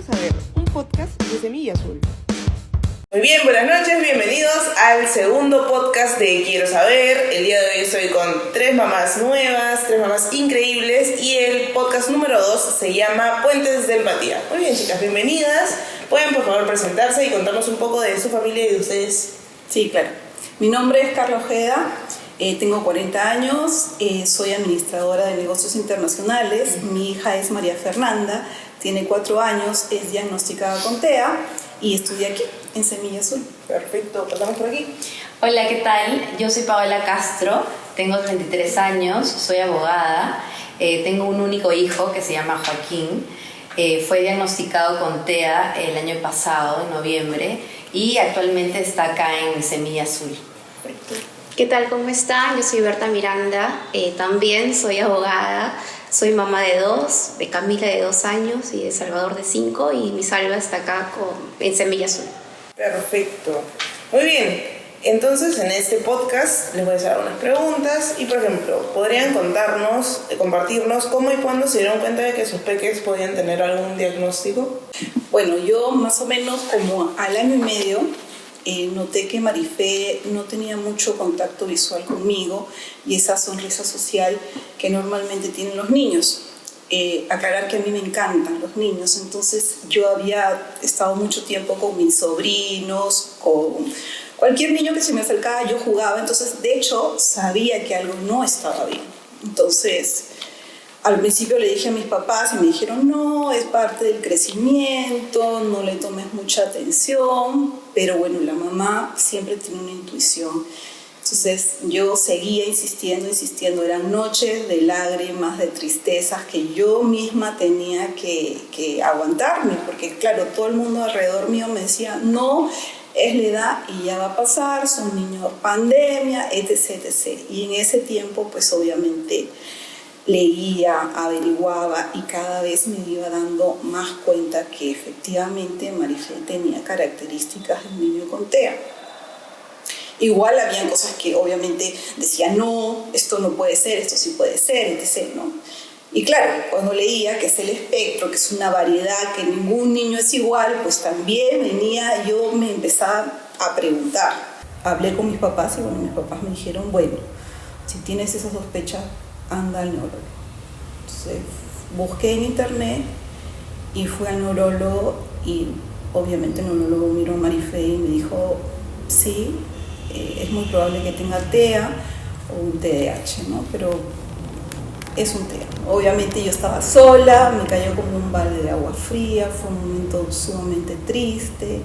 saber, un podcast de Semilla Azul. Muy bien, buenas noches, bienvenidos al segundo podcast de Quiero Saber. El día de hoy estoy con tres mamás nuevas, tres mamás increíbles y el podcast número 2 se llama Puentes de Empatía. Muy bien, chicas, bienvenidas. ¿Pueden por favor presentarse y contarnos un poco de su familia y de ustedes? Sí, claro. Mi nombre es Carla Ojeda, tengo 40 años, soy administradora de negocios internacionales. Mi hija es María Fernanda, tiene 4 años, es diagnosticada con TEA y estudia aquí, en Semilla Azul. Perfecto, pasamos por aquí. Hola, ¿qué tal? Yo soy Paola Castro, tengo 33 años, soy abogada, tengo un único hijo que se llama Joaquín. Fue diagnosticado con TEA el año pasado, en noviembre, y actualmente está acá en Semilla Azul. Perfecto. ¿Qué tal? ¿Cómo están? Yo soy Berta Miranda, también soy abogada, soy mamá de 2, de Camila de 2 años y de Salvador de 5, y mi Salva está acá en Semilla Azul. Perfecto. Muy bien. Entonces, en este podcast les voy a hacer unas preguntas y, por ejemplo, ¿podrían compartirnos cómo y cuándo se dieron cuenta de que sus peques podían tener algún diagnóstico? Bueno, yo más o menos como al año y medio noté que Marifé no tenía mucho contacto visual conmigo y esa sonrisa social que normalmente tienen los niños. Aclarar que a mí me encantan los niños, entonces yo había estado mucho tiempo con mis sobrinos, con cualquier niño que se me acercaba, yo jugaba, entonces de hecho sabía que algo no estaba bien. Entonces al principio le dije a mis papás y me dijeron, no, es parte del crecimiento, no le tomes mucha atención, pero bueno, la mamá siempre tiene una intuición. Entonces yo seguía insistiendo, eran noches de lágrimas, de tristezas que yo misma tenía que aguantarme, porque claro, todo el mundo alrededor mío me decía, no, es la edad y ya va a pasar, son niños pandemia, etc. Y en ese tiempo pues obviamente leía, averiguaba y cada vez me iba dando más cuenta que efectivamente Marifé tenía características de un niño con TEA. Igual habían cosas que obviamente decía, no, esto no puede ser, esto sí puede ser, etc., ¿no? Y claro, cuando leía que es el espectro, que es una variedad, que ningún niño es igual, pues también yo me empezaba a preguntar. Hablé con mis papás y bueno, mis papás me dijeron, bueno, si tienes esa sospecha, anda al neurólogo. Entonces busqué en internet y fui al neurólogo y obviamente el neurólogo miró a Marifé y me dijo, sí, es muy probable que tenga TEA o un TDAH, ¿no? Pero es un TEA. Obviamente yo estaba sola, me cayó como un balde de agua fría, fue un momento sumamente triste,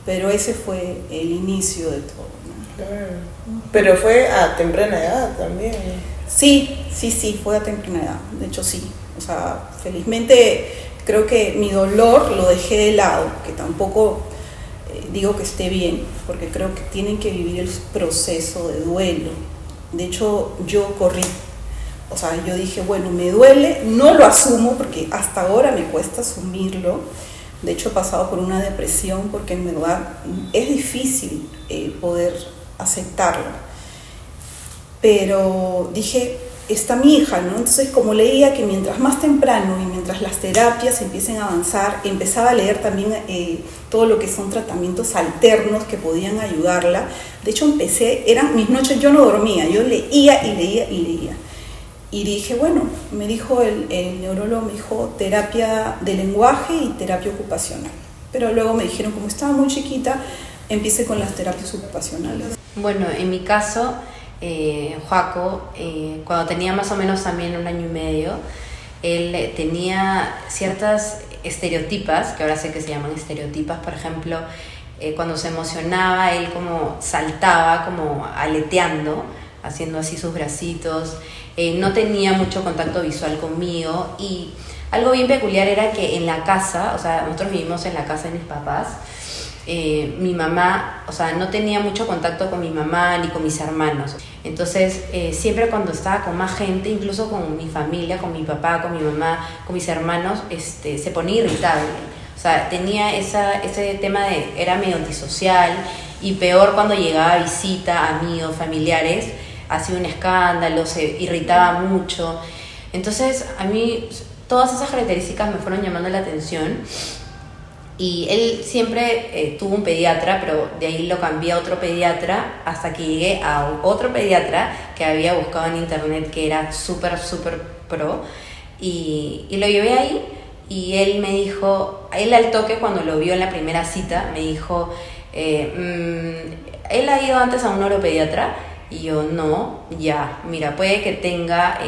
pero ese fue el inicio de todo, ¿no? Pero fue a temprana edad también. Sí, fue a temprana edad, de hecho sí. O sea, felizmente creo que mi dolor lo dejé de lado, que tampoco digo que esté bien, porque creo que tienen que vivir el proceso de duelo. De hecho, yo corrí. O sea, yo dije, bueno, me duele, no lo asumo porque hasta ahora me cuesta asumirlo. De hecho, he pasado por una depresión porque en verdad es difícil poder aceptarlo. Pero dije, está mi hija, ¿no? Entonces, como leía que mientras más temprano y mientras las terapias empiecen a avanzar, empezaba a leer también todo lo que son tratamientos alternos que podían ayudarla. De hecho, eran mis noches, yo no dormía, yo leía y leía. Y dije, bueno, me dijo el neurólogo, me dijo terapia de lenguaje y terapia ocupacional. Pero luego me dijeron, como estaba muy chiquita, empiece con las terapias ocupacionales. Bueno, en mi caso, Joaco, cuando tenía más o menos también 1 año y medio, él tenía ciertas estereotipas, que ahora sé que se llaman estereotipas, por ejemplo, cuando se emocionaba, él como saltaba, como aleteando, haciendo así sus bracitos, no tenía mucho contacto visual conmigo y algo bien peculiar era que en la casa, o sea, nosotros vivimos en la casa de mis papás, mi mamá, o sea, no tenía mucho contacto con mi mamá ni con mis hermanos. Entonces, siempre cuando estaba con más gente, incluso con mi familia, con mi papá, con mi mamá, con mis hermanos, se ponía irritable. O sea, tenía ese tema era medio antisocial y peor cuando llegaba visita, amigos, familiares, hacía un escándalo, se irritaba mucho. Entonces, a mí todas esas características me fueron llamando la atención Y él siempre tuvo un pediatra, pero de ahí lo cambié a otro pediatra hasta que llegué a otro pediatra que había buscado en internet, que era súper pro. Y lo llevé ahí y él me dijo, él al toque cuando lo vio en la primera cita, me dijo, él ha ido antes a un neuropediatra. Y yo, no, ya, mira, puede que tenga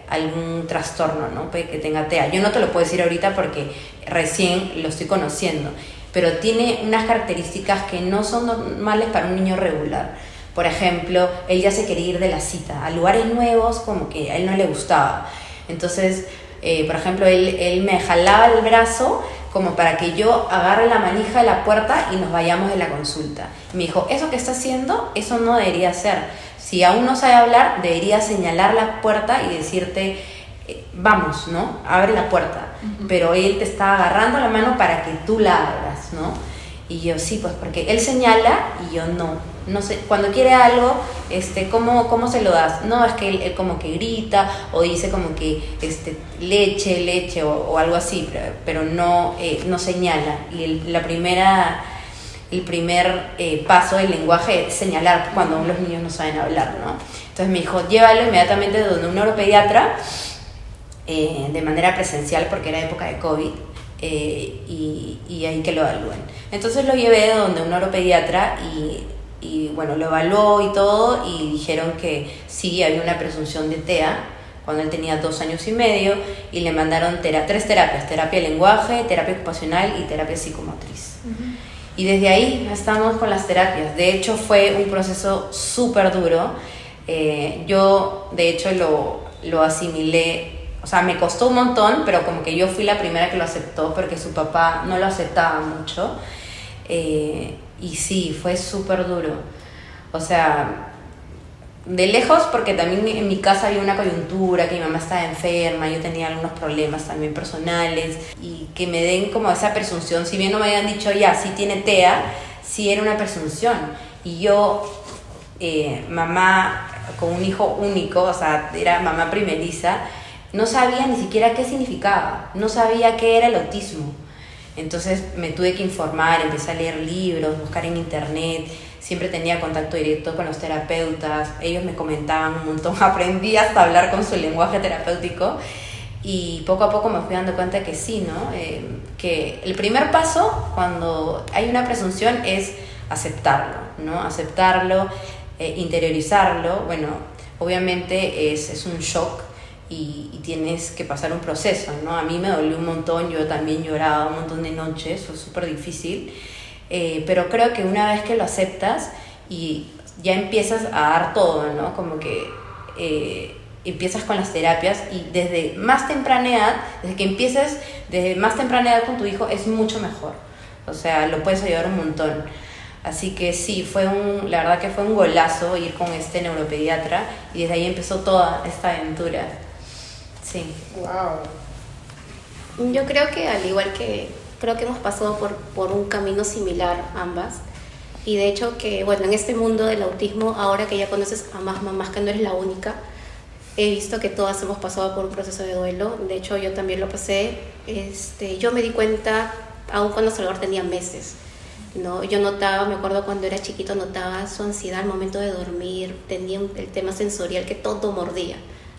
algún trastorno, ¿no? Puede que tenga TEA. Yo no te lo puedo decir ahorita porque recién lo estoy conociendo, pero tiene unas características que no son normales para un niño regular. Por ejemplo, él ya se quería ir de la cita a lugares nuevos, como que a él no le gustaba. Entonces, por ejemplo, él me jalaba el brazo como para que yo agarre la manija de la puerta y nos vayamos de la consulta. Y me dijo, eso que está haciendo, eso no debería ser. Si aún no sabe hablar, debería señalar la puerta y decirte, vamos, ¿no? Abre la puerta. Pero él te está agarrando la mano para que tú la abras, ¿no? Y yo, sí, pues porque él señala y yo no sé, cuando quiere algo, ¿cómo se lo das? No, es que él como que grita o dice como que leche o algo así, pero no señala. Y el primer paso del lenguaje es señalar cuando los niños no saben hablar, ¿no? Entonces me dijo, llévalo inmediatamente donde un neuropediatra, de manera presencial porque era época de COVID, y ahí que lo evalúen. Entonces lo llevé donde un neuropediatra y bueno, lo evaluó y todo, y dijeron que sí, había una presunción de TEA cuando él tenía 2 años y medio, y le mandaron 3 terapias: terapia de lenguaje, terapia ocupacional y terapia psicomotriz. Y desde ahí estamos con las terapias. De hecho fue un proceso súper duro. Yo de hecho lo asimilé, o sea, me costó un montón, pero como que yo fui la primera que lo aceptó porque su papá no lo aceptaba mucho. Y sí, fue súper duro. O sea, de lejos, porque también en mi casa había una coyuntura, que mi mamá estaba enferma, yo tenía algunos problemas también personales, y que me den como esa presunción, si bien no me habían dicho ya, sí tiene TEA, sí era una presunción. Y yo, mamá con un hijo único, o sea, era mamá primeriza, no sabía ni siquiera qué significaba, no sabía qué era el autismo. Entonces me tuve que informar, empecé a leer libros, buscar en internet, siempre tenía contacto directo con los terapeutas, ellos me comentaban un montón, aprendí hasta hablar con su lenguaje terapéutico, y poco a poco me fui dando cuenta que sí, ¿no? Que el primer paso cuando hay una presunción es aceptarlo, ¿no? Aceptarlo, interiorizarlo. Bueno, obviamente es un shock, y tienes que pasar un proceso, ¿no? A mí me dolió un montón, yo también lloraba un montón de noches, fue súper difícil, pero creo que una vez que lo aceptas y ya empiezas a dar todo, ¿no? Como que empiezas con las terapias, y desde más temprana edad, desde más temprana edad con tu hijo es mucho mejor, o sea, lo puedes ayudar un montón. Así que sí, la verdad que fue un golazo ir con este neuropediatra, y desde ahí empezó toda esta aventura. Sí. Wow. Yo creo que al igual que creo que hemos pasado por un camino similar ambas, y de hecho que bueno, en este mundo del autismo, ahora que ya conoces a más mamás, que no eres la única, he visto que todas hemos pasado por un proceso de duelo. De hecho yo también lo pasé. Yo me di cuenta aún cuando Salvador tenía meses, ¿no? Yo notaba, me acuerdo cuando era chiquito, notaba su ansiedad al momento de dormir, tenía el tema sensorial, que todo mordía,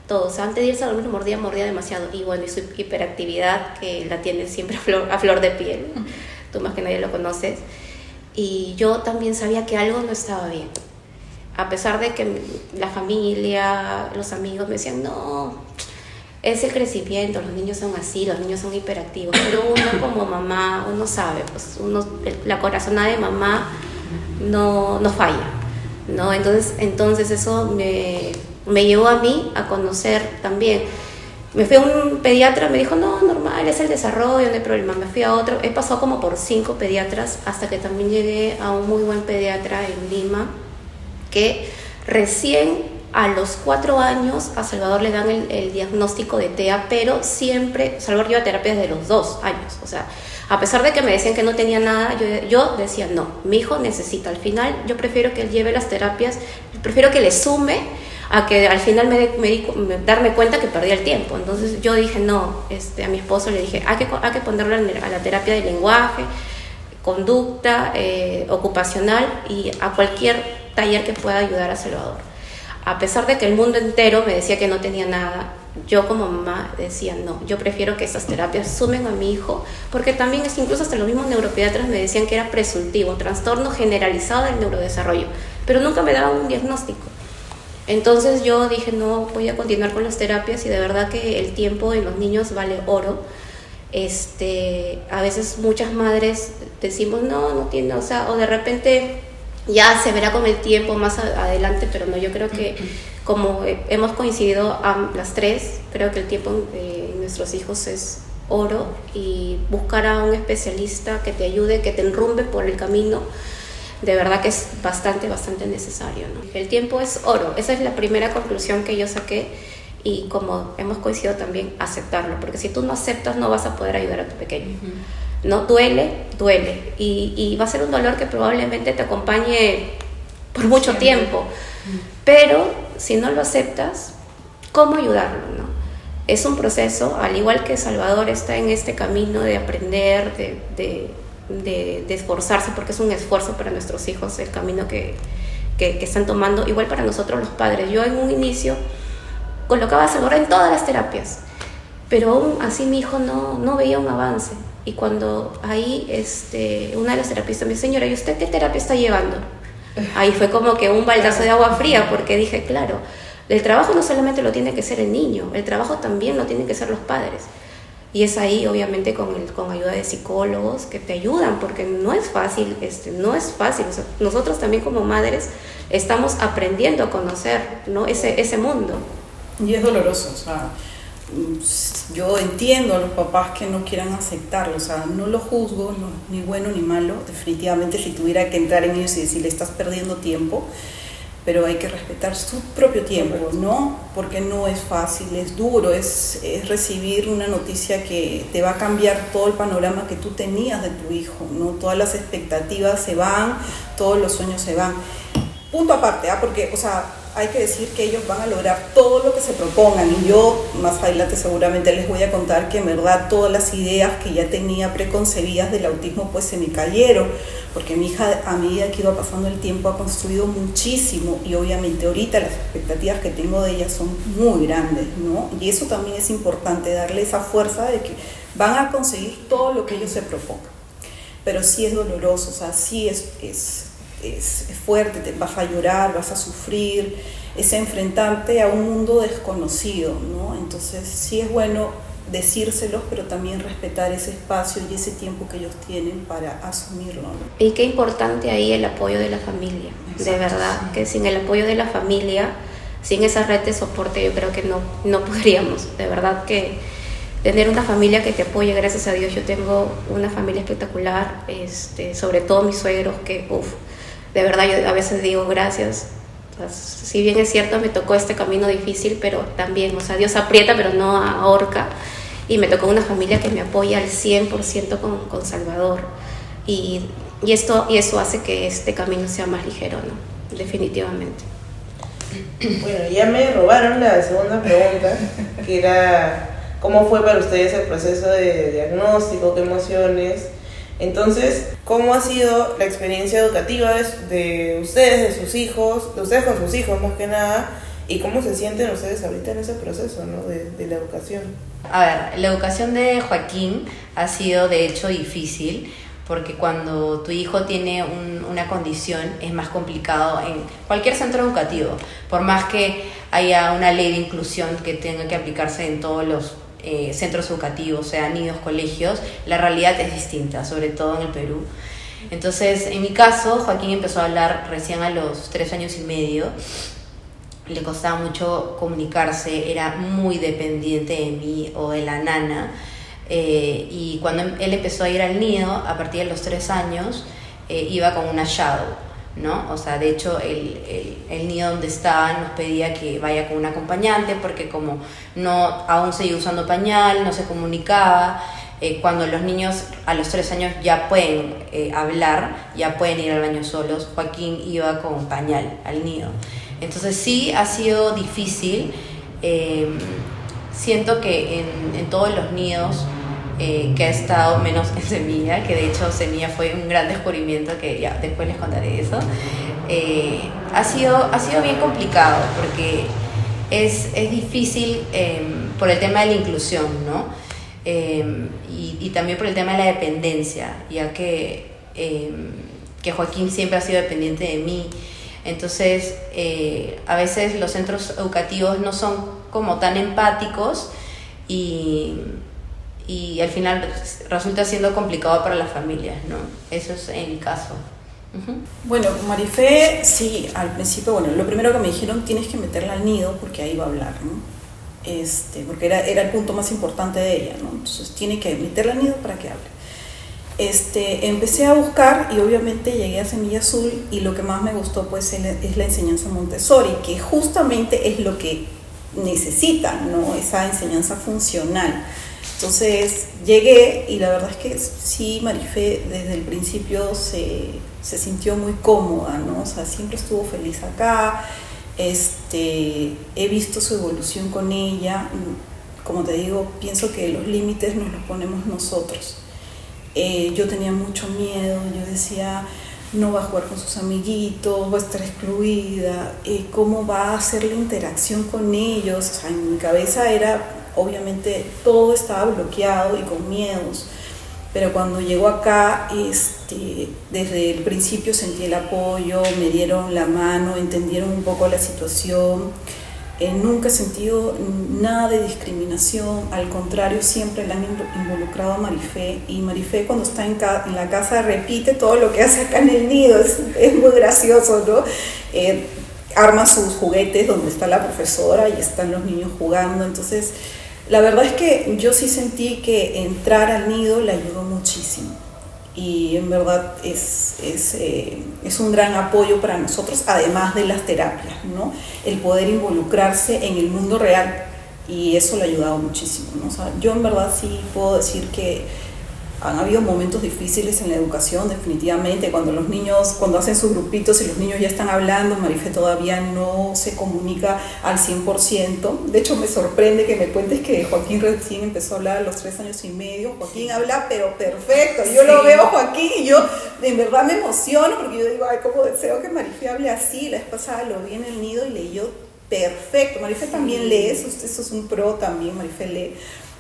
todo, o sea, antes de irse a dormir mordía demasiado, y bueno, y su hiperactividad, que la tiene siempre a flor de piel, tú más que nadie lo conoces, y yo también sabía que algo no estaba bien, a pesar de que la familia, los amigos me decían, no, es el crecimiento, los niños son así, los niños son hiperactivos, pero uno como mamá, uno sabe, pues la corazonada de mamá no falla, ¿no? Entonces eso me llevó a mí a conocer también. Me fui a un pediatra, me dijo, no, normal, es el desarrollo, no hay problema. Me fui a otro, he pasado como por 5 pediatras, hasta que también llegué a un muy buen pediatra en Lima, que recién a los 4 años a Salvador le dan el diagnóstico de TEA, pero siempre, Salvador lleva terapia desde los 2 años, o sea, a pesar de que me decían que no tenía nada, yo decía, no, mi hijo necesita, al final yo prefiero que él lleve las terapias, prefiero que le sume, a que al final darme cuenta que perdí el tiempo. Entonces yo dije, no, a mi esposo le dije, hay que ponerlo a la terapia de lenguaje, conducta, ocupacional y a cualquier taller que pueda ayudar a Salvador. A pesar de que el mundo entero me decía que no tenía nada, yo como mamá decía no, yo prefiero que estas terapias sumen a mi hijo, porque también es incluso hasta los mismos neuropediatras me decían que era presuntivo, trastorno generalizado del neurodesarrollo, pero nunca me daban un diagnóstico. Entonces yo dije no, voy a continuar con las terapias y de verdad que el tiempo en los niños vale oro. A veces muchas madres decimos no tiene, o sea, o de repente ya se verá con el tiempo más adelante, pero no, yo creo que como hemos coincidido las tres, creo que el tiempo de nuestros hijos es oro y buscar a un especialista que te ayude, que te enrumbe por el camino, de verdad que es bastante necesario, ¿no? El tiempo es oro, esa es la primera conclusión que yo saqué y como hemos coincidido también, aceptarlo, porque si tú no aceptas no vas a poder ayudar a tu pequeño. No, duele y va a ser un dolor que probablemente te acompañe por mucho tiempo, pero si no lo aceptas, ¿cómo ayudarlo, no? Es un proceso, al igual que Salvador está en este camino de aprender, de esforzarse, porque es un esfuerzo para nuestros hijos el camino que están tomando, igual para nosotros los padres. Yo en un inicio colocaba a Salvador en todas las terapias, pero aún así mi hijo no veía un avance. Y cuando ahí una de las terapistas me dice, señora, ¿y usted qué terapia está llevando? Ahí fue como que un baldazo de agua fría, porque dije, claro, el trabajo no solamente lo tiene que hacer el niño, el trabajo también lo tienen que hacer los padres. Y es ahí, obviamente, con ayuda de psicólogos que te ayudan, porque no es fácil, no es fácil. O sea, nosotros también como madres estamos aprendiendo a conocer, ¿no? ese mundo. Y es doloroso, o sea, yo entiendo a los papás que no quieran aceptarlo, o sea, no lo juzgo, no, ni bueno ni malo, definitivamente si tuviera que entrar en ellos y decirle estás perdiendo tiempo, pero hay que respetar su propio tiempo, ¿no? Porque no es fácil, es duro, es recibir una noticia que te va a cambiar todo el panorama que tú tenías de tu hijo, ¿no? Todas las expectativas se van, todos los sueños se van. Punto aparte, porque, o sea, hay que decir que ellos van a lograr todo lo que se propongan y yo más adelante seguramente les voy a contar que en verdad todas las ideas que ya tenía preconcebidas del autismo pues se me cayeron, porque mi hija a medida que iba pasando el tiempo ha construido muchísimo y obviamente ahorita las expectativas que tengo de ella son muy grandes, ¿no? Y eso también es importante, darle esa fuerza de que van a conseguir todo lo que ellos se propongan, pero sí es doloroso, o sea, sí es fuerte, vas a llorar, vas a sufrir, es enfrentarte a un mundo desconocido, ¿no? Entonces sí es bueno decírselos, pero también respetar ese espacio y ese tiempo que ellos tienen para asumirlo, ¿no? Y qué importante ahí el apoyo de la familia. Exacto, de verdad, sí. Que sin el apoyo de la familia, sin esa red de soporte, yo creo que no podríamos. De verdad que tener una familia que te apoye, gracias a Dios, yo tengo una familia espectacular, sobre todo mis suegros, que de verdad yo a veces digo gracias. O sea, si bien es cierto me tocó este camino difícil, pero también, o sea, Dios aprieta pero no ahorca, y me tocó una familia que me apoya al 100% con Salvador, y eso hace que este camino sea más ligero, ¿no? Definitivamente. Bueno, ya me robaron la segunda pregunta, que era ¿cómo fue para ustedes el proceso de diagnóstico? ¿Qué emociones? Entonces, ¿cómo ha sido la experiencia educativa de ustedes, de ustedes con sus hijos más que nada? ¿Y cómo se sienten ustedes ahorita en ese proceso, ¿no? de la educación? A ver, la educación de Joaquín ha sido de hecho difícil, porque cuando tu hijo tiene una condición es más complicado en cualquier centro educativo, por más que haya una ley de inclusión que tenga que aplicarse en todos los centros educativos, sea nidos, colegios, la realidad es distinta, sobre todo en el Perú. Entonces, en mi caso, Joaquín empezó a hablar recién a los 3 años y medio, le costaba mucho comunicarse, era muy dependiente de mí o de la nana, y cuando él empezó a ir al nido, a partir de los 3 años, iba con una shadow, ¿no? O sea, de hecho el nido donde estaba nos pedía que vaya con un acompañante, porque como aún seguía usando pañal, no se comunicaba. Cuando los niños a los 3 años ya pueden hablar, ya pueden ir al baño solos, Joaquín iba con pañal al nido. Entonces sí ha sido difícil. Siento que en todos los nidos que ha estado menos en Semilla, que de hecho Semilla fue un gran descubrimiento que ya después les contaré eso. Ha sido bien complicado porque es difícil por el tema de la inclusión, ¿no? Y también por el tema de la dependencia, ya que Joaquín siempre ha sido dependiente de mí. Entonces, a veces los centros educativos no son como tan empáticos y al final resulta siendo complicado para las familias, ¿no? Eso es en mi caso. Uh-huh. Bueno, Marifé, sí, al principio, bueno, lo primero que me dijeron, tienes que meterla al nido porque ahí va a hablar, ¿no? Porque era el punto más importante de ella, ¿no? Entonces tiene que meterla al nido para que hable. Empecé a buscar y obviamente llegué a Semilla Azul y lo que más me gustó pues es la enseñanza Montessori, que justamente es lo que necesitan, ¿no? Esa enseñanza funcional. Entonces llegué y la verdad es que sí, Marifé desde el principio se sintió muy cómoda, ¿no? O sea, siempre estuvo feliz acá. He visto su evolución con ella. Como te digo, pienso que los límites nos los ponemos nosotros. Yo tenía mucho miedo, yo decía, no va a jugar con sus amiguitos, va a estar excluida, cómo va a hacer la interacción con ellos. O sea, en mi cabeza obviamente todo estaba bloqueado y con miedos, pero cuando llegó acá, desde el principio sentí el apoyo, me dieron la mano, entendieron un poco la situación. Nunca he sentido nada de discriminación, al contrario, siempre la han involucrado a Marifé, y Marifé cuando está en la casa repite todo lo que hace acá en el nido, es muy gracioso, ¿no? Arma sus juguetes donde está la profesora y están los niños jugando. Entonces la verdad es que yo sí sentí que entrar al nido le ayudó muchísimo. Y en verdad es un gran apoyo para nosotros, además de las terapias, ¿no? El poder involucrarse en el mundo real, y eso le ha ayudado muchísimo, ¿no? O sea, yo en verdad sí puedo decir que han habido momentos difíciles en la educación, definitivamente, cuando hacen sus grupitos y los niños ya están hablando, Marifé todavía no se comunica al 100%. De hecho, me sorprende que me cuentes que Joaquín recién empezó a hablar a los 3 años y medio. Joaquín habla, pero perfecto. Yo lo veo, Joaquín, y yo en verdad me emociono, porque yo digo, ay, cómo deseo que Marifé hable así. La vez pasada lo vi en el nido y leyó perfecto. Marifé también lee, eso es un pro también, Marifé lee.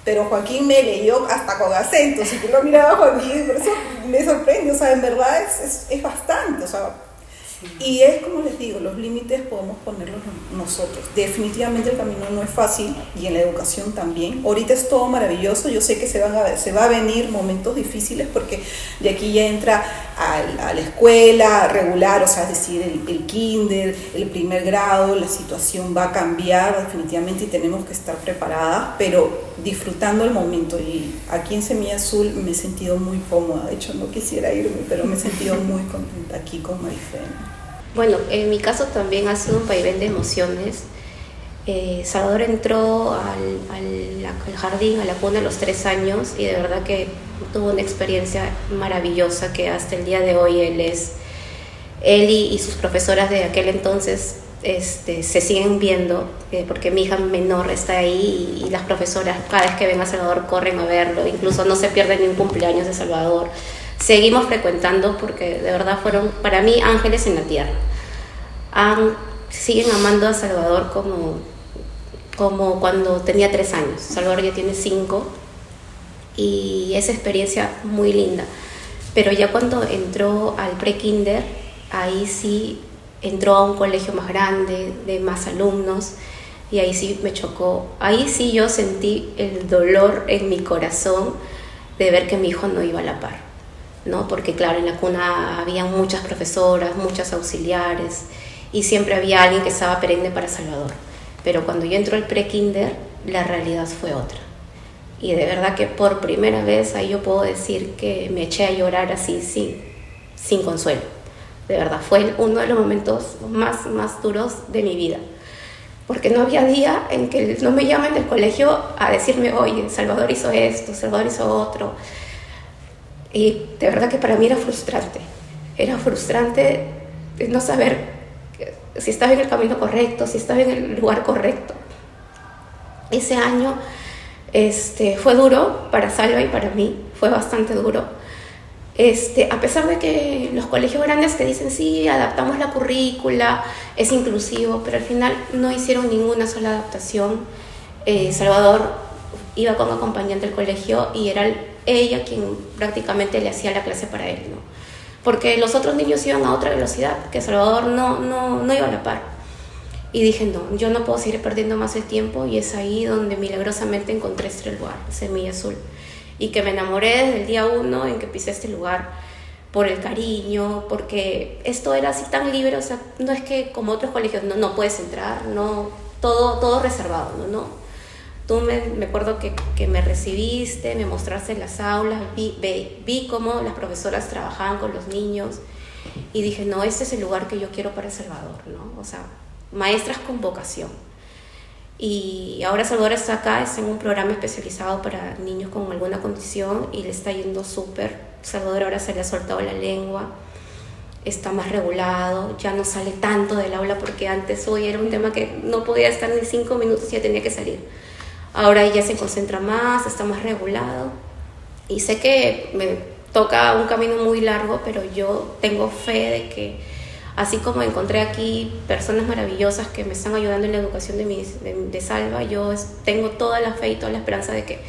Pero Joaquín me leyó hasta con acento. Si tú lo mirabas, Joaquín, por eso me sorprende, o sea, en verdad es bastante, o sea, y es como les digo, los límites podemos ponerlos nosotros. Definitivamente el camino no es fácil, y en la educación también. Ahorita es todo maravilloso, yo sé que se va a venir momentos difíciles, porque de aquí ya entra a la escuela regular, o sea, es decir, el kinder, el primer grado, la situación va a cambiar definitivamente y tenemos que estar preparadas, pero disfrutando el momento. Y aquí en Semilla Azul me he sentido muy cómoda, de hecho no quisiera irme, pero me he sentido muy contenta aquí con Marifé. Bueno, en mi caso también ha sido un vaivén de emociones. Salvador entró al jardín, a la cuna a los 3 años, y de verdad que tuvo una experiencia maravillosa, que hasta el día de hoy él y sus profesoras de aquel entonces se siguen viendo, porque mi hija menor está ahí, y las profesoras cada vez que ven a Salvador corren a verlo, incluso no se pierden ni un cumpleaños de Salvador. Seguimos frecuentando porque de verdad fueron para mí ángeles en la tierra. Siguen amando a Salvador como cuando tenía 3 años. Salvador ya tiene 5, y esa experiencia muy linda. Pero ya cuando entró al pre-kinder, ahí sí entró a un colegio más grande, de más alumnos, y ahí sí me chocó. Ahí sí yo sentí el dolor en mi corazón de ver que mi hijo no iba a la par, ¿no? Porque claro, en la cuna había muchas profesoras, muchas auxiliares, y siempre había alguien que estaba perenne para Salvador. Pero cuando yo entró al pre-kinder, la realidad fue otra. Y de verdad que por primera vez ahí yo puedo decir que me eché a llorar así sin consuelo. De verdad, fue uno de los momentos más duros de mi vida. Porque no había día en que no me llamen del colegio a decirme, oye, Salvador hizo esto, Salvador hizo otro. Y de verdad que para mí era frustrante. Era frustrante no saber si estaba en el camino correcto, si estaba en el lugar correcto. Ese año Fue duro para Salva y para mí, fue bastante duro. A pesar de que los colegios grandes te dicen sí, adaptamos la currícula, es inclusivo, pero al final no hicieron ninguna sola adaptación. Salvador iba con acompañante al colegio y era ella quien prácticamente le hacía la clase para él, ¿no? Porque los otros niños iban a otra velocidad, que Salvador no iba a la par. Y dije, no, yo no puedo seguir perdiendo más el tiempo, y es ahí donde milagrosamente encontré este lugar, Semilla Azul. Y que me enamoré desde el día 1 en que pisé este lugar, por el cariño, porque esto era así tan libre, o sea, no es que como otros colegios no puedes entrar, no, todo reservado, no. Tú me acuerdo que me recibiste, me mostraste las aulas, vi cómo las profesoras trabajaban con los niños, y dije, no, este es el lugar que yo quiero para El Salvador, ¿no? O sea, maestras con vocación. Y ahora Salvador está acá, está en un programa especializado para niños con alguna condición y le está yendo súper. Salvador ahora se le ha soltado la lengua, está más regulado, ya no sale tanto del aula, porque antes hoy era un tema que no podía estar ni 5 minutos y ya tenía que salir. Ahora ya se concentra más, está más regulado, y sé que me toca un camino muy largo, pero yo tengo fe de que así como encontré aquí personas maravillosas que me están ayudando en la educación de Salva, yo tengo toda la fe y toda la esperanza de que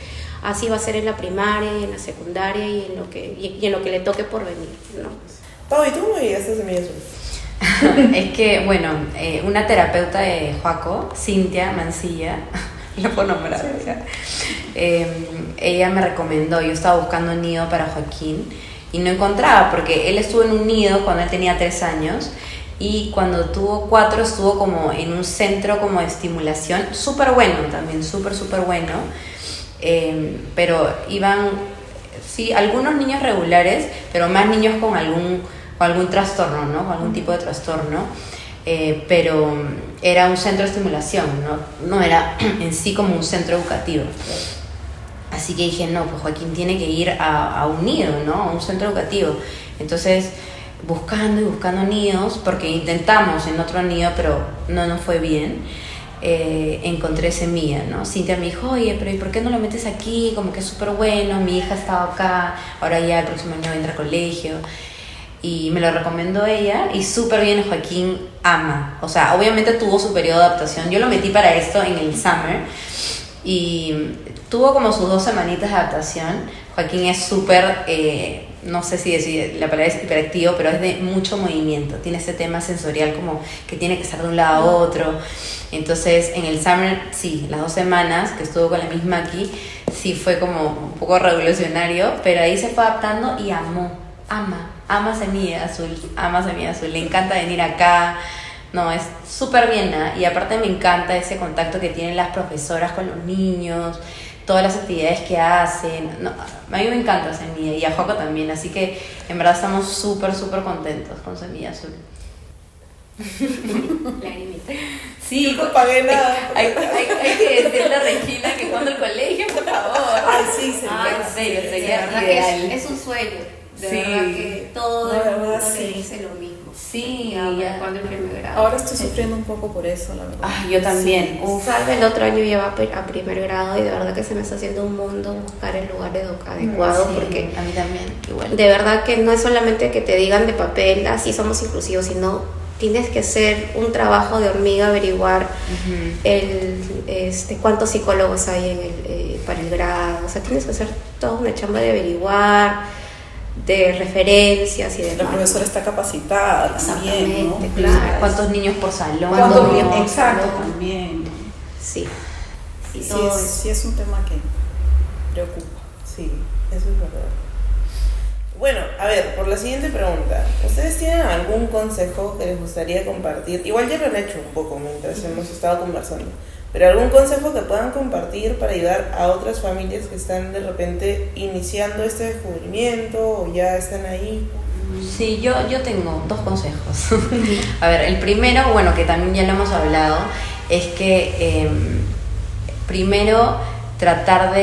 así va a ser en la primaria, en la secundaria y en lo que le toque por venir, ¿no? Pau, ¿y tú cómo llegaste a Semilla Azul? Es que, bueno, una terapeuta de Joaco, Cintia Mancilla, lo puedo nombrar, ella me recomendó. Yo estaba buscando un nido para Joaquín y no encontraba, porque él estuvo en un nido cuando él tenía 3 años, y cuando tuvo 4 estuvo como en un centro como de estimulación, súper bueno también, súper bueno, pero iban, sí, algunos niños regulares, pero más niños con algún trastorno, ¿no? Con algún tipo de trastorno, pero era un centro de estimulación, no era en sí como un centro educativo. Así que dije, no, pues Joaquín tiene que ir a un nido, ¿no? A un centro educativo. Entonces, buscando nidos, porque intentamos en otro nido, pero no nos fue bien, encontré Semilla, ¿no? Cintia me dijo, oye, pero ¿y por qué no lo metes aquí? Como que es súper bueno, mi hija estaba acá, ahora ya el próximo año entra a colegio. Y me lo recomendó ella, y súper bien. Joaquín ama, o sea, obviamente tuvo su periodo de adaptación. Yo lo metí para esto en el summer, y tuvo como sus 2 semanitas de adaptación. Joaquín es súper, no sé si decir la palabra es hiperactivo, pero es de mucho movimiento. Tiene ese tema sensorial como que tiene que estar de un lado a otro. Entonces, en el summer, sí, las 2 semanas que estuvo con la misma aquí, sí fue como un poco revolucionario, pero ahí se fue adaptando y ama Semilla Azul, le encanta venir acá. No, es súper bien, ¿eh? Y aparte me encanta ese contacto que tienen las profesoras con los niños, todas las actividades que hacen. No, a mí me encanta Semilla, y a Joaco también, así que en verdad estamos súper contentos con Semilla Azul. Sí, no pagué nada. Hay que decirle a Regina que cuando el colegio, por favor. Ay, sí, en serio, De sería verdad ideal. que es un sueño, de Sí. verdad que todo el mundo sí. le dice lo mismo. Sí, Ya, cuando el primer grado. Ahora estoy sufriendo un poco por eso, la verdad. Ay, yo también. Uf. Salva el otro año ya va a primer grado, y de verdad que se me está haciendo un mundo buscar el lugar adecuado, Sí, porque a mí también, igual. de verdad que no es solamente que te digan de papel, así somos inclusivos, sino tienes que hacer un trabajo de hormiga, averiguar cuántos psicólogos hay para el grado. O sea, tienes que hacer toda una chamba de averiguar, de referencias y demás. La profesora está capacitada también, ¿no? Exactamente, claro. ¿Cuántos niños por salón? ¿Cuántos niños? no, Exacto, no. también. Sí. Y Sí, todo eso. sí es un tema que preocupa. Sí, eso es verdad. Bueno, a ver, por la siguiente pregunta, ¿ustedes tienen algún consejo que les gustaría compartir? Igual ya lo han hecho un poco mientras hemos estado conversando, pero algún consejo que puedan compartir para ayudar a otras familias que están de repente iniciando este descubrimiento o ya están ahí. Sí, yo tengo 2 consejos. A ver, el primero, bueno, que también ya lo hemos hablado, es que primero tratar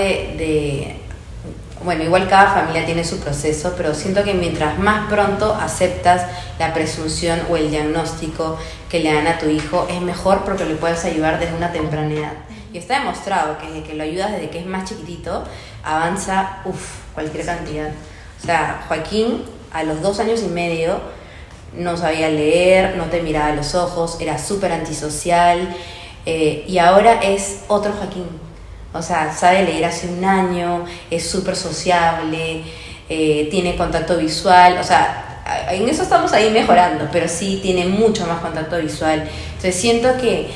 bueno, igual cada familia tiene su proceso, pero siento que mientras más pronto aceptas la presunción o el diagnóstico que le dan a tu hijo, es mejor, porque le puedes ayudar desde una temprana edad. Y está demostrado que desde que lo ayudas desde que es más chiquitito, avanza, cualquier cantidad. O sea, Joaquín a los 2 años y medio no sabía leer, no te miraba a los ojos, era súper antisocial, y ahora es otro Joaquín. O sea, sabe leer hace 1 año, es súper sociable, tiene contacto visual, o sea, en eso estamos ahí mejorando, pero sí tiene mucho más contacto visual. Entonces siento que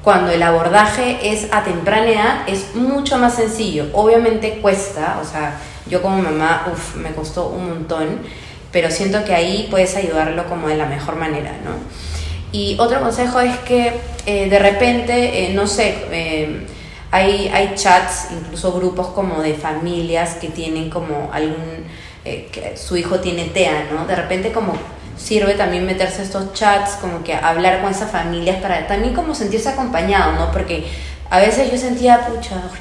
cuando el abordaje es a temprana edad es mucho más sencillo. Obviamente cuesta, o sea, yo como mamá, me costó un montón, pero siento que ahí puedes ayudarlo como de la mejor manera, ¿no? Y otro consejo es que de repente, no sé, hay chats, incluso grupos como de familias que tienen como que su hijo tiene TEA, ¿no? De repente como sirve también meterse a estos chats, como que hablar con esas familias para también como sentirse acompañado, ¿no? Porque a veces yo sentía,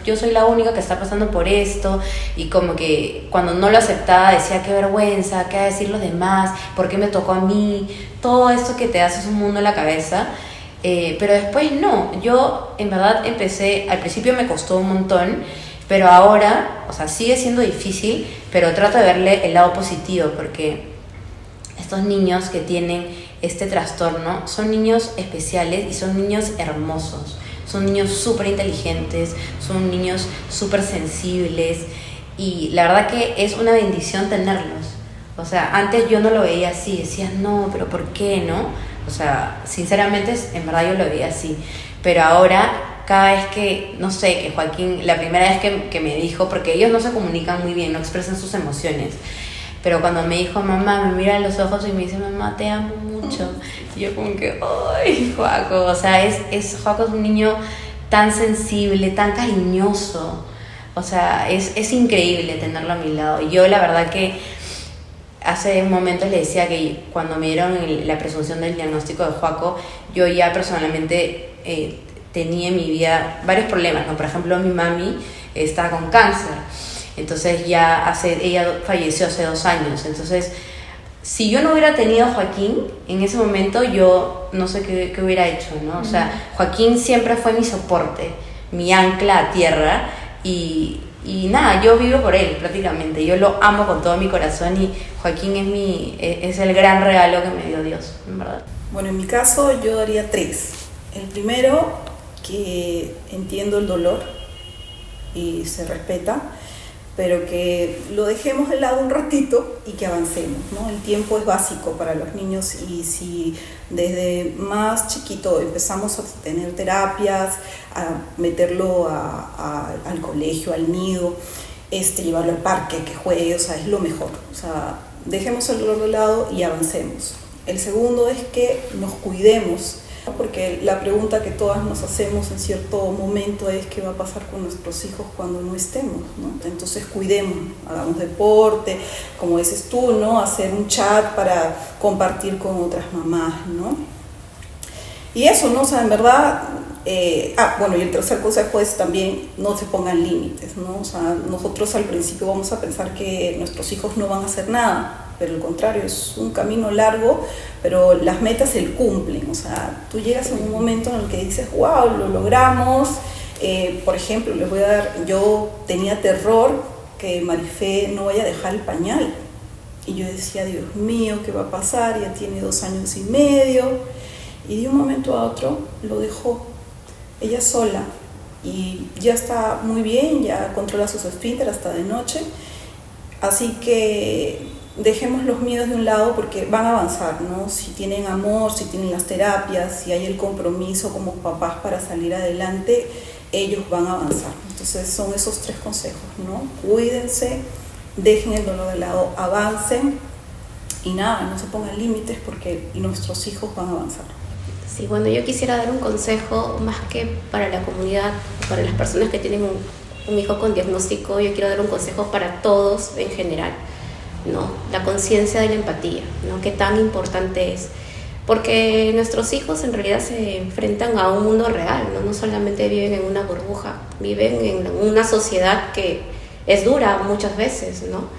yo soy la única que está pasando por esto, y como que cuando no lo aceptaba decía, qué vergüenza, qué va a decir los demás, por qué me tocó a mí, todo esto que te hace es un mundo en la cabeza. Pero después no, yo en verdad empecé, al principio me costó un montón, pero ahora, o sea, sigue siendo difícil, pero trato de verle el lado positivo, porque estos niños que tienen este trastorno son niños especiales y son niños hermosos, son niños súper inteligentes, son niños súper sensibles, y la verdad que es una bendición tenerlos. O sea, antes yo no lo veía así, decía, no, pero ¿por qué no? O sea, sinceramente, en verdad yo lo veía así, pero ahora cada vez que, no sé, que Joaquín, la primera vez que me dijo, porque ellos no se comunican muy bien, no expresan sus emociones, pero cuando me dijo, mamá, me mira a los ojos y me dice, mamá, te amo mucho, y yo como que, ¡ay, Joaco! O sea, Joaco es un niño tan sensible, tan cariñoso, o sea, es increíble tenerlo a mi lado. Y yo la verdad que hace un momento le decía que cuando me dieron la presunción del diagnóstico de Joaco, yo ya personalmente tenía en mi vida varios problemas, ¿no? Por ejemplo, mi mami está con cáncer, entonces ella falleció hace 2 años, entonces si yo no hubiera tenido a Joaquín en ese momento, yo no sé qué hubiera hecho, ¿no? O sea, Joaquín siempre fue mi soporte, mi ancla a tierra, y nada, yo vivo por él prácticamente, yo lo amo con todo mi corazón, y Joaquín es el gran regalo que me dio Dios, en verdad. Bueno, en mi caso yo daría 3. El primero, que entiendo el dolor y se respeta, pero que lo dejemos de lado un ratito y que avancemos, ¿no? El tiempo es básico para los niños, y si desde más chiquito empezamos a tener terapias, a meterlo al colegio, al nido, llevarlo al parque, que juegue, o sea, es lo mejor. O sea, dejemos el dolor de lado y avancemos. El segundo es que nos cuidemos, porque la pregunta que todas nos hacemos en cierto momento es qué va a pasar con nuestros hijos cuando no estemos, ¿no? Entonces cuidemos, hagamos deporte, como dices tú, ¿no? Hacer un chat para compartir con otras mamás, ¿no? Y eso, ¿no? O sea, en verdad, bueno, y el tercer consejo es también no se pongan límites, ¿no? O sea, nosotros al principio vamos a pensar que nuestros hijos no van a hacer nada, pero al contrario, es un camino largo, pero las metas se cumplen. O sea, tú llegas en un momento en el que dices, wow, lo logramos. Por ejemplo, yo tenía terror que Marifé no vaya a dejar el pañal, y yo decía, Dios mío, ¿qué va a pasar? Ya tiene 2 años y medio, y de un momento a otro lo dejó ella sola, y ya está muy bien, ya controla sus esfínteres hasta de noche. Así que dejemos los miedos de un lado, porque van a avanzar, ¿no? Si tienen amor, si tienen las terapias, si hay el compromiso como papás para salir adelante, ellos van a avanzar. Entonces son esos 3 consejos, ¿no? Cuídense, dejen el dolor de lado, avancen, y nada, no se pongan límites, porque nuestros hijos van a avanzar. Sí, bueno, yo quisiera dar un consejo más que para la comunidad, para las personas que tienen un hijo con diagnóstico. Yo quiero dar un consejo para todos en general, ¿no? La conciencia de la empatía, ¿no? Qué tan importante es, porque nuestros hijos en realidad se enfrentan a un mundo real, ¿no? No solamente viven en una burbuja, viven en una sociedad que es dura muchas veces, ¿no?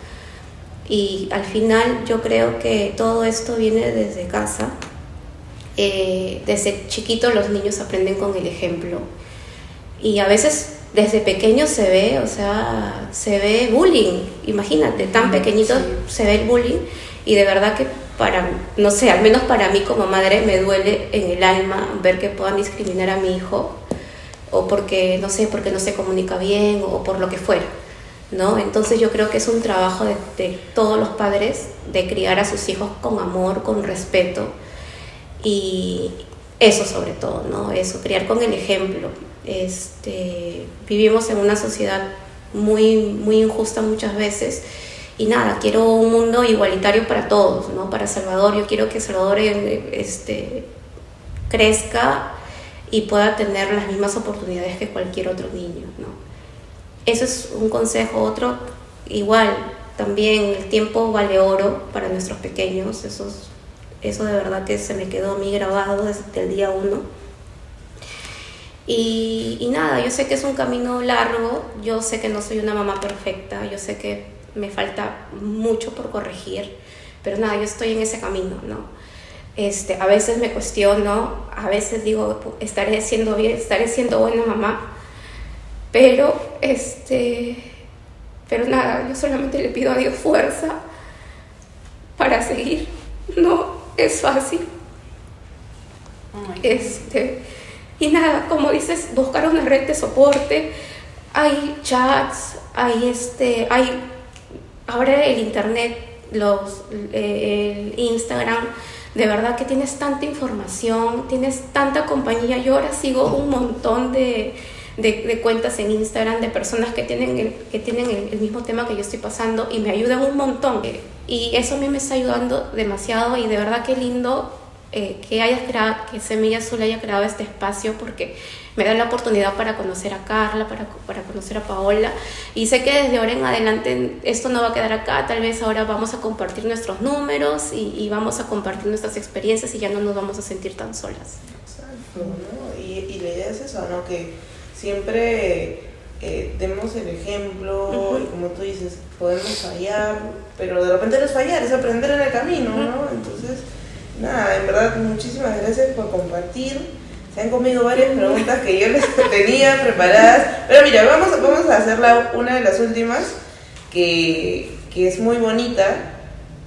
Y al final yo creo que todo esto viene desde casa. Desde chiquitos los niños aprenden con el ejemplo. Y a veces desde pequeño se ve, o sea, se ve bullying. Imagínate, tan pequeñito se ve el bullying. Y de verdad que no sé, al menos para mí como madre me duele en el alma ver que puedan discriminar a mi hijo, o porque no se comunica bien, o por lo que fuera, ¿no? Entonces yo creo que es un trabajo de todos los padres de criar a sus hijos con amor, con respeto, y eso sobre todo, ¿no? Eso, criar con el ejemplo. Vivimos en una sociedad muy, muy injusta muchas veces, y nada, quiero un mundo igualitario para todos, ¿no? Para Salvador, yo quiero que Salvador crezca y pueda tener las mismas oportunidades que cualquier otro niño, ¿no? Eso es un consejo. Otro, igual, también el tiempo vale oro para nuestros pequeños. Eso de verdad que se me quedó a mí grabado desde el día 1. Y nada, yo sé que es un camino largo, yo sé que no soy una mamá perfecta, yo sé que me falta mucho por corregir, pero nada, yo estoy en ese camino, ¿no? A veces me cuestiono, a veces digo, estaré siendo buena mamá, pero nada, yo solamente le pido a Dios fuerza para seguir. No es fácil. Y nada, como dices, buscar una red de soporte. Hay chats, hay ahora el internet, el Instagram, de verdad que tienes tanta información, tienes tanta compañía. Yo ahora sigo un montón de cuentas en Instagram de personas que tienen el mismo tema que yo estoy pasando, y me ayudan un montón. Y eso a mí me está ayudando demasiado, y de verdad qué lindo que Semilla Azul haya creado este espacio, porque me da la oportunidad para conocer a Carla, para conocer a Paola, y sé que desde ahora en adelante esto no va a quedar acá. Tal vez ahora vamos a compartir nuestros números y vamos a compartir nuestras experiencias, y ya no nos vamos a sentir tan solas. Exacto, ¿no? Y la idea es eso, ¿no? Que siempre demos el ejemplo, y como tú dices, podemos fallar, pero de repente no es fallar, es aprender en el camino, ¿no? Entonces, nada, en verdad, muchísimas gracias por compartir. Se han comido varias preguntas que yo les tenía preparadas, pero mira, vamos a hacer una de las últimas, que es muy bonita,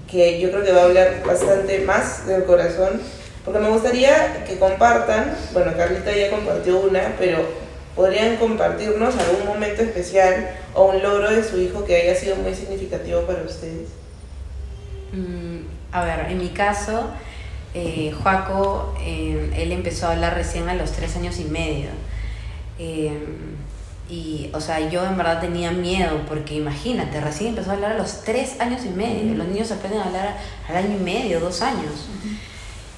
que yo creo que va a hablar bastante más del corazón, porque me gustaría que compartan. Bueno, Carlita ya compartió una, pero podrían compartirnos algún momento especial o un logro de su hijo que haya sido muy significativo para ustedes. A ver, en mi caso, Joaco, él empezó a hablar recién a los 3 años y medio. Y, o sea, yo en verdad tenía miedo, porque imagínate, recién empezó a hablar a los 3 años y medio. Los niños aprenden a hablar al año y medio, 2 años.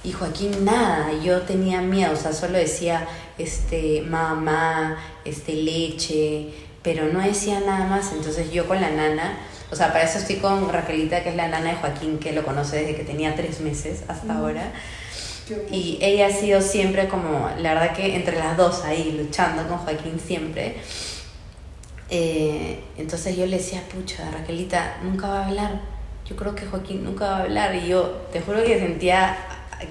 Y Joaquín nada, yo tenía miedo, o sea, solo decía mamá, leche, pero no decía nada más. Entonces yo con la nana, o sea, para eso estoy con Raquelita, que es la nana de Joaquín, que lo conoce desde que tenía 3 meses hasta ahora. Y ella ha sido siempre como, la verdad que entre las dos ahí, luchando con Joaquín siempre. Entonces yo le decía, pucha, Raquelita nunca va a hablar, yo creo que Joaquín nunca va a hablar. Y yo te juro que sentía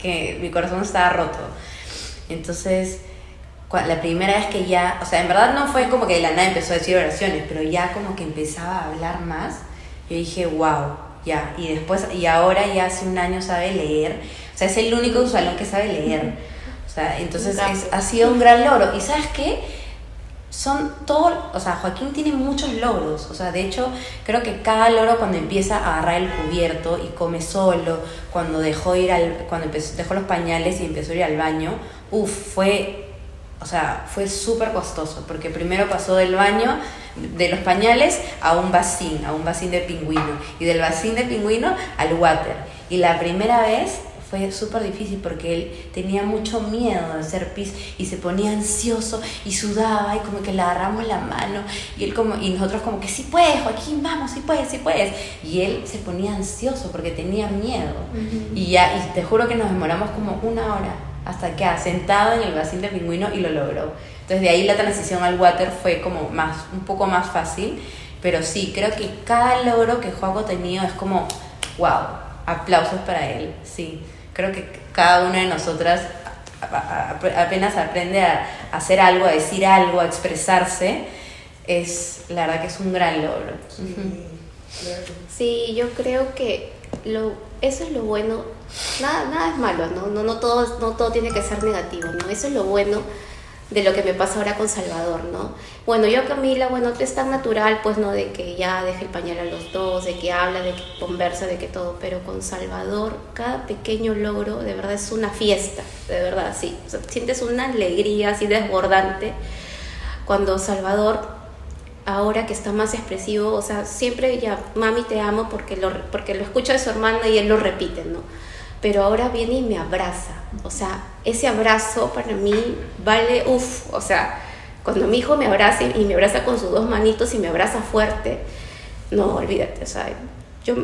que mi corazón estaba roto. Entonces la primera vez que ya, o sea, en verdad no fue como que de la nada empezó a decir oraciones, pero ya como que empezaba a hablar más. Yo dije, wow, ya. Y después, y ahora ya hace 1 año sabe leer. O sea, es el único de su salón que sabe leer. O sea, entonces ha sido un gran logro. ¿Y sabes qué? Son todos, o sea, Joaquín tiene muchos logros. O sea, de hecho, creo que cada logro, cuando empieza a agarrar el cubierto y come solo, cuando dejó los pañales y empezó a ir al baño, fue súper costoso, porque primero pasó del baño, de los pañales, a un vasín de pingüino, y del vasín de pingüino al water. Y la primera vez fue súper difícil, porque él tenía mucho miedo de hacer pis y se ponía ansioso y sudaba, y como que le agarramos la mano, y nosotros como que sí puedes, Joaquín, vamos, sí puedes. Y él se ponía ansioso porque tenía miedo. Y te juro que nos demoramos como 1 hora hasta que sentado en el vasín de pingüino, y lo logró. Entonces de ahí la transición al water fue como un poco más fácil. Pero sí, creo que cada logro que Joaco ha tenido es como wow, aplausos para él. Sí, creo que cada una de nosotras apenas aprende a hacer algo, a decir algo, a expresarse, la verdad que es un gran logro. Sí, yo creo que eso es lo bueno. Nada es malo, no todo tiene que ser negativo, ¿no? Eso es lo bueno de lo que me pasa ahora con Salvador, ¿no? Bueno, yo a Camila, es tan natural, pues, ¿no? De que ya deje el pañal a los dos, de que habla, de que conversa, de que todo, pero con Salvador, cada pequeño logro, de verdad, es una fiesta, de verdad, sí. O sea, sientes una alegría así desbordante cuando Salvador, ahora que está más expresivo, o sea, siempre ya, mami te amo, porque lo escucha de su hermana y él lo repite, ¿no? Pero ahora viene y me abraza, o sea, ese abrazo para mí vale, o sea, cuando mi hijo me abraza y me abraza con sus dos manitos y me abraza fuerte, no, olvídate, o sea, yo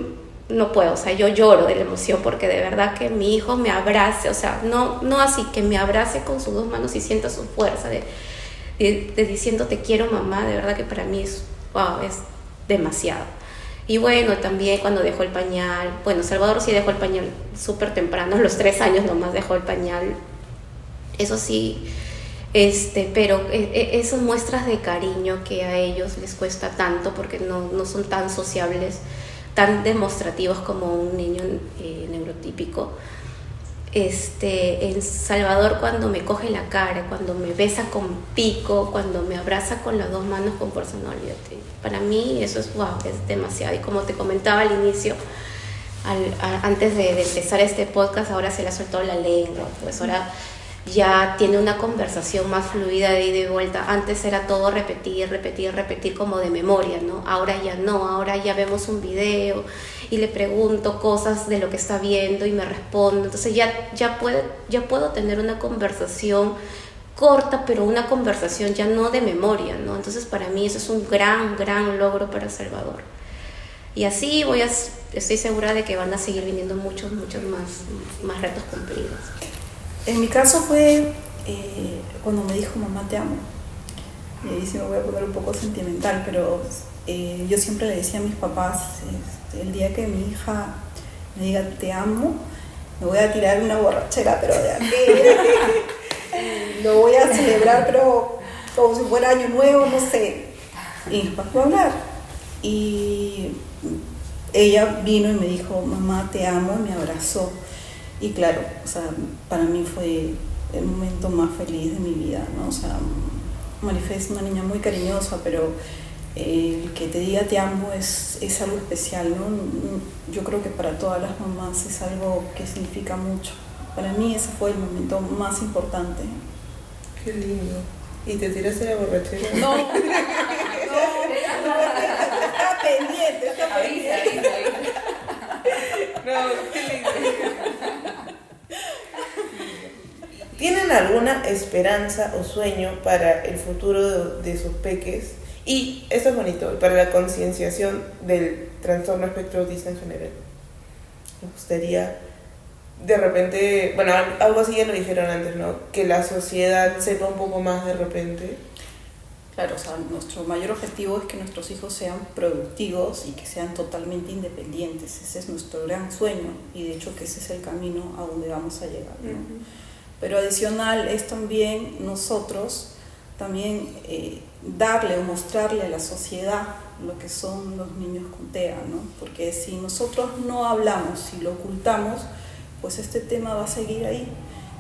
no puedo, o sea, yo lloro de la emoción porque de verdad que mi hijo me abrace, o sea, no así, que me abrace con sus dos manos y sienta su fuerza de diciendo te quiero mamá, de verdad que para mí es demasiado. Y bueno, también cuando dejó el pañal, Salvador sí dejó el pañal súper temprano, a los 3 años nomás dejó el pañal, eso sí, pero esas muestras de cariño que a ellos les cuesta tanto porque no son tan sociables, tan demostrativos como un niño neurotípico. En Salvador, cuando me coge la cara, cuando me besa con pico, cuando me abraza con las dos manos con fuerza, no, olvídate. Para mí eso es demasiado. Y como te comentaba al inicio, antes de empezar este podcast, ahora se le ha soltado la lengua, pues ahora ya tiene una conversación más fluida de ida y vuelta. Antes era todo repetir como de memoria, ¿no? Ahora ya no, ahora ya vemos un video y le pregunto cosas de lo que está viendo y me responde. Entonces ya puedo tener una conversación corta, pero una conversación ya no de memoria, ¿no? Entonces para mí eso es un gran logro para Salvador. Y así estoy segura de que van a seguir viniendo muchos más retos cumplidos. En mi caso fue cuando me dijo mamá te amo. Y ahí sí me voy a poner un poco sentimental, pero yo siempre le decía a mis papás, el día que mi hija me diga te amo, me voy a tirar una borrachera, pero de aquella. Lo voy a celebrar, pero como si fuera año nuevo, no sé. Y mi papá fue a hablar. Y ella vino y me dijo mamá te amo, y me abrazó. Y claro, o sea, para mí fue el momento más feliz de mi vida, ¿no? O sea, Marifé es una niña muy cariñosa, pero el que te diga te amo es algo especial, ¿no? Yo creo que para todas las mamás es algo que significa mucho. Para mí ese fue el momento más importante. Qué lindo. ¿Y te tiraste la borrachera? No, está pendiente. No, qué lindo. ¿Tienen alguna esperanza o sueño para el futuro de sus peques? Y esto es bonito, para la concienciación del trastorno espectro autista en general. Me gustaría, de repente, algo así ya lo dijeron antes, ¿no? Que la sociedad sepa un poco más de repente. Claro, o sea, nuestro mayor objetivo es que nuestros hijos sean productivos y que sean totalmente independientes. Ese es nuestro gran sueño y de hecho que ese es el camino a donde vamos a llegar, ¿no? Uh-huh. Pero adicional es también nosotros darle o mostrarle a la sociedad lo que son los niños con TEA, ¿no? Porque si nosotros no hablamos, si lo ocultamos, pues este tema va a seguir ahí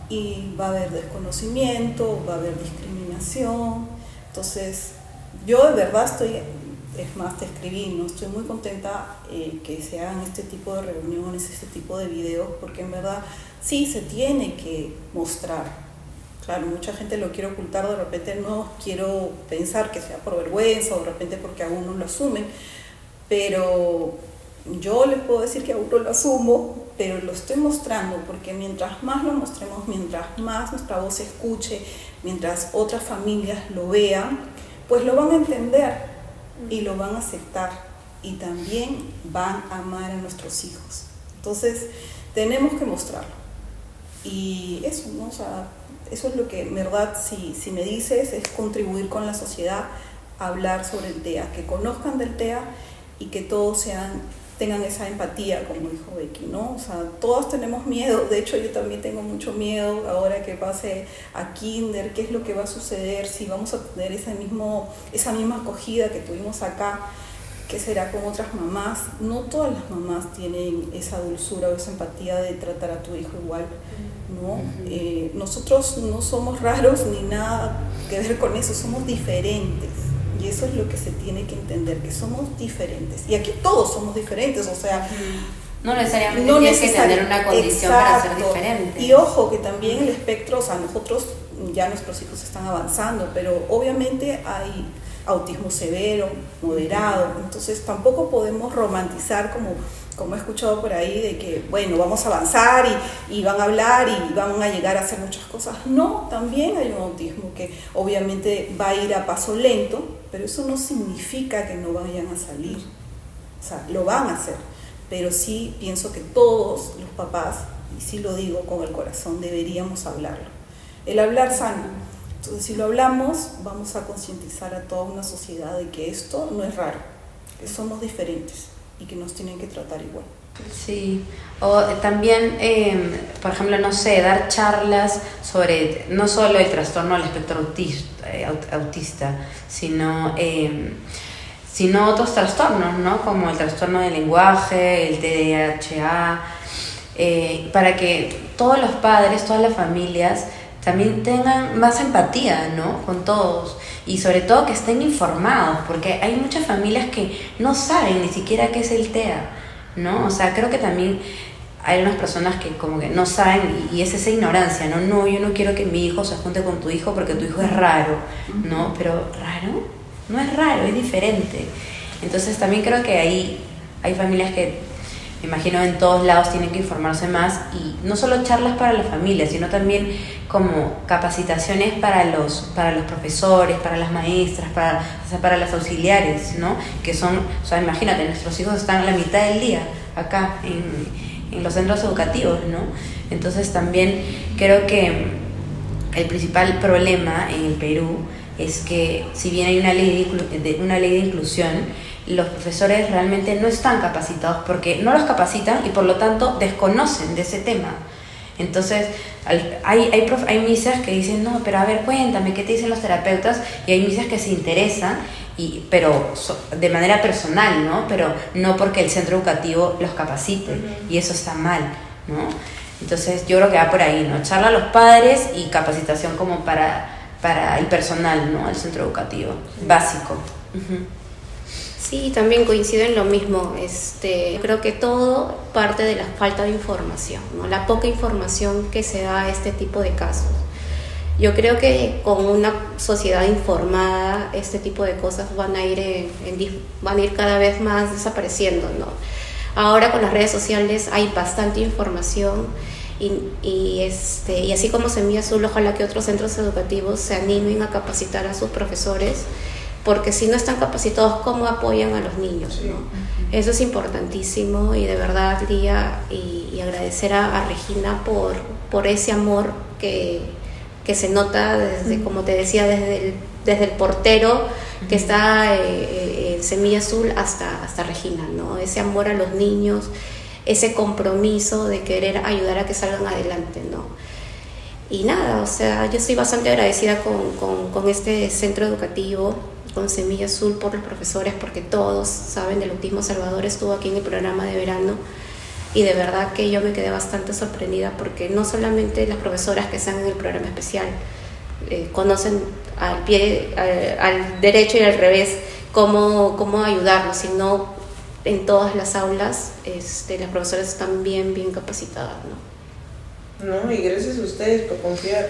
y va a haber desconocimiento, va a haber discriminación. Entonces, yo de verdad te escribí, ¿no? Estoy muy contenta que se hagan este tipo de reuniones, este tipo de videos, porque en verdad sí se tiene que mostrar. Claro, mucha gente lo quiere ocultar, de repente no quiero pensar que sea por vergüenza o de repente porque aún no lo asumen, pero yo les puedo decir que aún no lo asumo, pero lo estoy mostrando porque mientras más lo mostremos, mientras más nuestra voz se escuche, mientras otras familias lo vean, pues lo van a entender y lo van a aceptar y también van a amar a nuestros hijos. Entonces tenemos que mostrarlo y eso, ¿no? O sea, eso es lo que en verdad, si me dices, es contribuir con la sociedad a hablar sobre el TEA, que conozcan del TEA y que todos sean tengan esa empatía, como dijo Becky, ¿no? O sea, todos tenemos miedo, de hecho yo también tengo mucho miedo ahora que pase a kinder, qué es lo que va a suceder, si vamos a tener esa misma acogida que tuvimos acá, qué será con otras mamás. No todas las mamás tienen esa dulzura o esa empatía de tratar a tu hijo igual, ¿no? Nosotros no somos raros ni nada que ver con eso, somos diferentes. Y eso es lo que se tiene que entender, que somos diferentes. Y aquí todos somos diferentes, o sea... No necesariamente tienes que tener una condición para ser diferente. Y ojo, que también el espectro, o sea, nosotros, ya nuestros hijos están avanzando, pero obviamente hay autismo severo, moderado, entonces tampoco podemos romantizar como he escuchado por ahí, de que, bueno, vamos a avanzar y van a hablar y van a llegar a hacer muchas cosas. No, también hay un autismo que obviamente va a ir a paso lento, pero eso no significa que no vayan a salir. O sea, lo van a hacer. Pero sí pienso que todos los papás, y sí lo digo con el corazón, deberíamos hablarlo. El hablar sano. Entonces, si lo hablamos, vamos a concientizar a toda una sociedad de que esto no es raro, que somos diferentes y que nos tienen que tratar igual. Sí, o también, por ejemplo, no sé, dar charlas sobre no solo el trastorno del espectro autista, sino otros trastornos, ¿no? Como el trastorno del lenguaje, el TDAH, para que todos los padres, todas las familias también tengan más empatía, ¿no? Con todos, y sobre todo que estén informados, porque hay muchas familias que no saben ni siquiera qué es el TEA, ¿no? O sea, creo que también hay unas personas que como que no saben, y es esa ignorancia, ¿no? No, yo no quiero que mi hijo se junte con tu hijo porque tu hijo es raro, ¿no? Pero ¿raro? No es raro, es diferente. Entonces también creo que ahí hay familias que, me imagino, en todos lados tienen que informarse más, y no solo charlas para la familia, sino también como capacitaciones para los profesores, para las maestras, para las auxiliares, ¿no? Que son, o sea, imagínate, nuestros hijos están la mitad del día acá en los centros educativos, ¿no? Entonces también creo que el principal problema en el Perú es que, si bien hay una ley de inclusión, los profesores realmente no están capacitados, porque no los capacitan y por lo tanto desconocen de ese tema. Entonces hay misas que dicen, no, pero a ver, cuéntame, ¿qué te dicen los terapeutas? Y hay misas que se interesan, pero de manera personal, ¿no? Pero no porque el centro educativo los capacite, y eso está mal, ¿no? Entonces yo creo que va por ahí, ¿no? Charla a los padres y capacitación como para el personal, ¿no? El centro educativo, básico. Sí, también coincido en lo mismo. Creo que todo parte de la falta de información, ¿no? La poca información que se da a este tipo de casos. Yo creo que con una sociedad informada, este tipo de cosas van a ir cada vez más desapareciendo, ¿no? Ahora con las redes sociales hay bastante información, y así como Semilla Azul, ojalá que otros centros educativos se animen a capacitar a sus profesores, porque si no están capacitados, ¿cómo apoyan a los niños, ¿no? Eso es importantísimo, y de verdad, Lía, y agradecer a Regina por ese amor que se nota desde, como te decía, desde el portero que está en Semilla Azul hasta Regina, ¿no? Ese amor a los niños, ese compromiso de querer ayudar a que salgan adelante, ¿no? Y nada, o sea, yo estoy bastante agradecida con este centro educativo, con Semilla Azul, por los profesores, porque todos saben del Autismo Salvador. Estuvo aquí en el programa de verano, y de verdad que yo me quedé bastante sorprendida, porque no solamente las profesoras que están en el programa especial conocen al derecho y al revés cómo ayudarlos, sino en todas las aulas las profesoras están bien capacitadas, ¿no? No, y gracias a ustedes por confiar.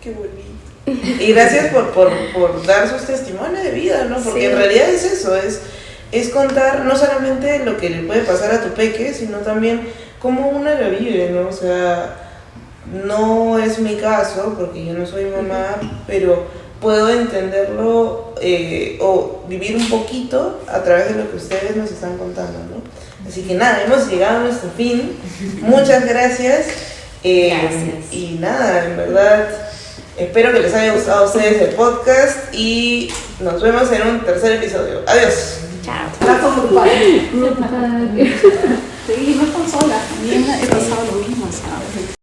Qué bonito. Y gracias por dar sus testimonios de vida, ¿no? Porque sí, en realidad es eso, es contar no solamente lo que le puede pasar a tu peque, sino también cómo una lo vive, ¿no? O sea, no es mi caso, porque yo no soy mamá, pero puedo entenderlo o vivir un poquito a través de lo que ustedes nos están contando, ¿no? Así que nada, hemos llegado a nuestro fin. Muchas gracias. Gracias. Y nada, en verdad, espero que les haya gustado a ustedes el podcast, y nos vemos en un tercer episodio. Adiós. Chao. Trato grupal. Sí, no están solas. También he pasado lo mismo, ¿sabes?